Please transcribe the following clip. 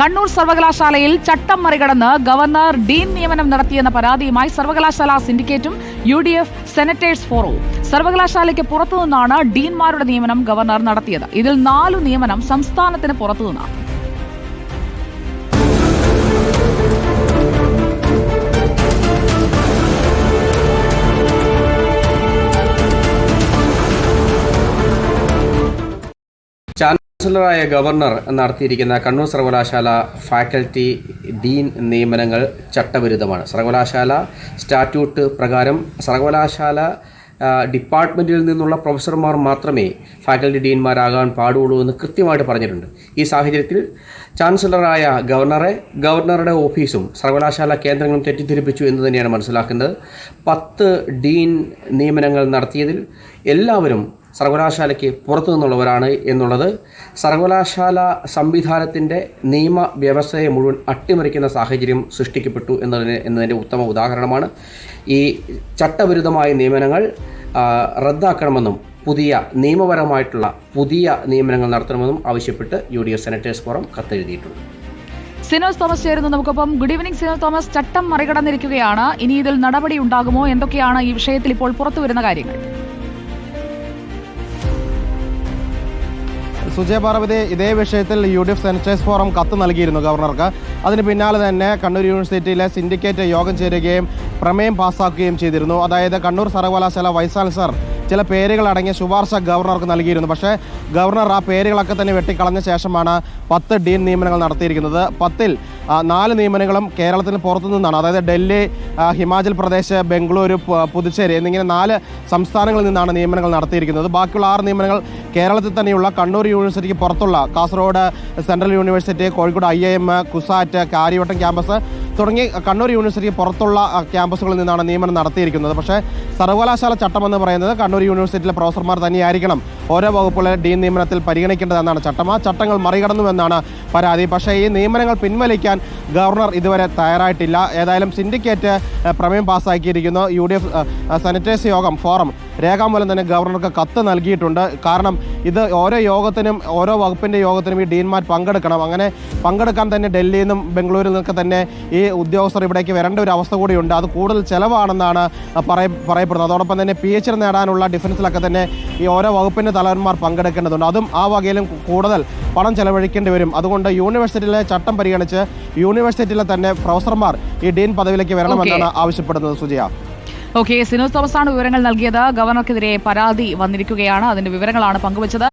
കണ്ണൂർ സർവകലാശാലയിൽ ചട്ടം മറികടന്ന് ഗവർണർ ഡീൻ നിയമനം നടത്തിയെന്ന പരാതിയുമായി സർവകലാശാല സിൻഡിക്കേറ്റും UDF സെനറ്റേഴ്സ് ഫോറവും. സർവകലാശാലയ്ക്ക് പുറത്തുനിന്നാണ് ഡീൻമാരുടെ നിയമനം ഗവർണർ നടത്തിയത്. ഇതിൽ 4 നിയമനം സംസ്ഥാനത്തിന് പുറത്തുനിന്നാണ്. ചാൻസലറായ ഗവർണർ നടത്തിയിരിക്കുന്ന കണ്ണൂർ സർവകലാശാല ഫാക്കൽറ്റി ഡീൻ നിയമനങ്ങൾ ചട്ടവിരുദ്ധമാണ്. സർവകലാശാല സ്റ്റാറ്റ്യൂട്ട് പ്രകാരം സർവകലാശാല ഡിപ്പാർട്ട്മെൻറ്റിൽ നിന്നുള്ള പ്രൊഫസർമാർ മാത്രമേ ഫാക്കൽറ്റി ഡീൻമാരാകാൻ പാടുള്ളൂ എന്ന് കൃത്യമായിട്ട് പറഞ്ഞിട്ടുണ്ട്. ഈ സാഹചര്യത്തിൽ ചാൻസലറായ ഗവർണറുടെ ഓഫീസും സർവകലാശാല കേന്ദ്രങ്ങളും തെറ്റിദ്ധരിപ്പിച്ചു എന്ന് തന്നെയാണ് മനസ്സിലാക്കുന്നത്. 10 ഡീൻ നിയമനങ്ങൾ നടത്തിയതിൽ എല്ലാവരും സർവകലാശാലയ്ക്ക് പുറത്തു നിന്നുള്ളവരാണ് എന്നുള്ളത് സർവകലാശാല സംവിധാനത്തിൻ്റെ നിയമവ്യവസ്ഥയെ മുഴുവൻ അട്ടിമറിക്കുന്ന സാഹചര്യം സൃഷ്ടിക്കപ്പെട്ടു എന്നതിൻ്റെ ഉത്തമ ഉദാഹരണമാണ്. ഈ ചട്ടവിരുദ്ധമായ നിയമനങ്ങൾ റദ്ദാക്കണമെന്നും നിയമപരമായിട്ടുള്ള പുതിയ നിയമനങ്ങൾ നടത്തണമെന്നും ആവശ്യപ്പെട്ട് UDF സെനറ്റേഴ്സ് ഫോറം കത്തെഴുതിയിട്ടുണ്ട്. സിനോസ് തോമസ് ചേരുന്നു നമുക്കൊപ്പം. Good evening Sinos Thomas. ചട്ടം മറികടന്നിരിക്കുകയാണ്. ഇനി ഇതിൽ നടപടി ഉണ്ടാകുമോ? എന്തൊക്കെയാണ് ഈ വിഷയത്തിൽ ഇപ്പോൾ പുറത്തുവരുന്ന കാര്യങ്ങൾ? സുജയ പാർവതി, ഇതേ വിഷയത്തിൽ UDF സെനറ്റേഴ്സ് ഫോറം കത്ത് നൽകിയിരുന്നു ഗവർണർക്ക്. അതിന് പിന്നാലെ തന്നെ കണ്ണൂർ യൂണിവേഴ്സിറ്റിയിലെ സിൻഡിക്കേറ്റ് യോഗം ചേരുകയും പ്രമേയം പാസ്സാക്കുകയും ചെയ്തിരുന്നു. അതായത് കണ്ണൂർ സർവകലാശാല വൈസ് ചാൻസലർ ചില പേരുകൾ അടങ്ങിയ ശുപാർശ ഗവർണർക്ക് നൽകിയിരുന്നു. പക്ഷേ ഗവർണർ ആ പേരുകളൊക്കെ തന്നെ വെട്ടിക്കളഞ്ഞ ശേഷമാണ് 10 ഡീൻ നിയമനങ്ങൾ നടത്തിയിരിക്കുന്നത്. 10ൽ 4 നിയമനങ്ങളും കേരളത്തിന് പുറത്തു നിന്നാണ്. അതായത് ഡൽഹി, ഹിമാചൽ പ്രദേശ്, ബംഗളൂരു, പുതുച്ചേരി എന്നിങ്ങനെ 4 സംസ്ഥാനങ്ങളിൽ നിന്നാണ് നിയമനങ്ങൾ നടത്തിയിരിക്കുന്നത്. ബാക്കിയുള്ള 6 നിയമനങ്ങൾ കേരളത്തിൽ തന്നെയുള്ള കണ്ണൂർ യൂണിവേഴ്സിറ്റിക്ക് പുറത്തുള്ള Kasaragod central university, Kozhikode IIM, CUSAT, Kariavattom campus തുടങ്ങി കണ്ണൂർ യൂണിവേഴ്സിറ്റിക്ക് പുറത്തുള്ള ക്യാമ്പസുകളിൽ നിന്നാണ് നിയമനം നടത്തിയിരിക്കുന്നത്. പക്ഷേ സർവകലാശാല ചട്ടമെന്ന് പറയുന്നത് കണ്ണൂർ യൂണിവേഴ്സിറ്റിയിലെ പ്രൊഫസർമാർ തന്നെയായിരിക്കണം ഓരോ വകുപ്പുകളെ ഡീൻ നിയമനത്തിൽ പരിഗണിക്കേണ്ടതെന്നാണ് ചട്ടം. ആ ചട്ടങ്ങൾ മറികടന്നുവെന്നാണ് പരാതി. പക്ഷേ ഈ നിയമനങ്ങൾ പിൻവലിക്കാൻ ഗവർണർ ഇതുവരെ തയ്യാറായിട്ടില്ല. ഏതായാലും സിൻഡിക്കേറ്റ് പ്രമേയം പാസ്സാക്കിയിരിക്കുന്നു. UDF സെനറ്റേഴ്സ് യോഗം ഫോറം രേഖാമൂലം തന്നെ ഗവർണർക്ക് കത്ത് നൽകിയിട്ടുണ്ട്. കാരണം ഇത് ഓരോ യോഗത്തിനും ഓരോ വകുപ്പിൻ്റെ യോഗത്തിനും ഈ ഡീൻമാർ പങ്കെടുക്കണം. അങ്ങനെ പങ്കെടുക്കാൻ തന്നെ ഡൽഹിയിൽ നിന്നും ബംഗളൂരിൽ നിന്നൊക്കെ തന്നെ ഈ ഉദ്യോഗസ്ഥർ ഇവിടേക്ക് വരേണ്ട ഒരു അവസ്ഥ കൂടിയുണ്ട്. അത് കൂടുതൽ ചിലവാണെന്നാണ് പറയപ്പെടുന്നത്. അതോടൊപ്പം തന്നെ PhD നേടാനുള്ള ഡിഫൻസിലൊക്കെ തന്നെ ഈ ഓരോ വകുപ്പിൻ്റെ തലവന്മാർ പങ്കെടുക്കേണ്ടതുണ്ട്. അതും ആ വകയിലും കൂടുതൽ പണം ചെലവഴിക്കേണ്ടി വരും. അതുകൊണ്ട് യൂണിവേഴ്സിറ്റിയിലെ ചട്ടം പരിഗണിച്ച് യൂണിവേഴ്സിറ്റിയിലെ തന്നെ പ്രൊഫസർമാർ ഈ ഡീൻ പദവിയിലേക്ക് വരണമെന്നാണ് ആവശ്യപ്പെടുന്നത്. സുജയ. സിനോസ് തോമസ് ആണ് വിവരങ്ങൾ നൽകിയത്. ഗവർണർക്കെതിരെ പരാതി വന്നിരിക്കുകയാണ്. അതിന്റെ വിവരങ്ങളാണ് പങ്കുവച്ചത്.